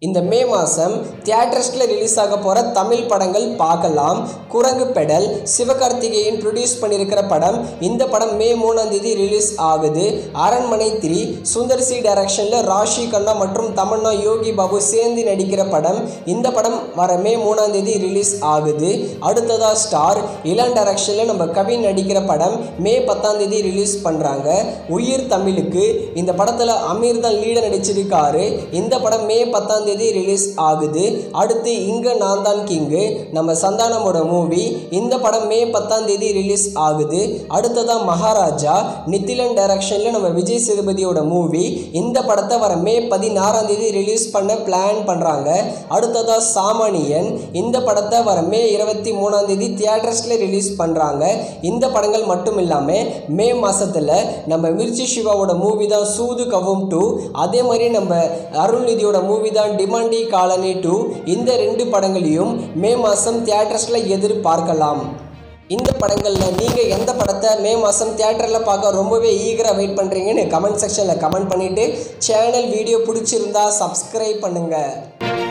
இந்த மே மாதம் தியேட்டர்ஸில் ரிலீஸ் ஆக போகிற தமிழ் படங்கள் பார்க்கலாம். குரங்கு பெடல் சிவகார்த்திகேயன் ப்ரொடியூஸ் பண்ணியிருக்கிற படம். இந்த படம் மே 3ஆம் தேதி ரிலீஸ் ஆகுது. அரண்மனை 3 சுந்தர் சி டைரக்ஷனில் ராஷி கண்ணா மற்றும் தமன்னா யோகி பாபு சேர்ந்து நடிக்கிற படம். இந்த படம் வர மே 3ஆம் தேதி ரிலீஸ் ஆகுது. அடுத்ததாக ஸ்டார் இளன் டைரக்ஷனில் நம்ம கவின் நடிக்கிற படம் மே 10ஆம் தேதி ரிலீஸ் பண்ணுறாங்க. உயிர் தமிழுக்கு இந்த படத்தில் அமீர் தான் லீடர் நடிச்சிருக்காரு. இந்த படம் மே 10ஆம் தேதி ரிலீஸ் ஆகுது. அடுத்து இங்க நான் தான் கிங்கு நம்ம சந்தானமோட மூவி. இந்த படம் மே 10ஆம் தேதி ரிலீஸ் ஆகுது. அடுத்ததான் மகாராஜா நித்திலன் டைரக்ஷன்ல நம்ம விஜய் சேதுபதியோட மூவி. இந்த படத்தை வர மே 16ஆம் தேதி ரிலீஸ் பண்ண பிளான் பண்றாங்க. அடுத்ததா சாமானியன் இந்த படத்தை வர மே 23ஆம் தேதி தியேட்டர்ஸ்ல ரிலீஸ் பண்றாங்க. இந்த படங்கள் மட்டும் இல்லாம மே மாசத்துல நம்ம மிர்ச்சி சிவாவோட மூவி தான் சூது கவும் 2. அதே மாதிரி நம்ம அருள்நிதியோட மூவி தான் டிமாண்டி காலனி 2. இந்த 2 படங்களையும் மே மாதம் தியேட்டர்ஸில் எதிர்பார்க்கலாம். இந்த படங்களில் நீங்கள் எந்த படத்தை மே மாதம் தியேட்டரில் பார்க்க ரொம்பவே ஈகராக வெயிட் பண்ணுறீங்கன்னு கமெண்ட் செக்ஷனில் கமெண்ட் பண்ணிவிட்டு சேனல் வீடியோ பிடிச்சிருந்தா சப்ஸ்கிரைப் பண்ணுங்கள்.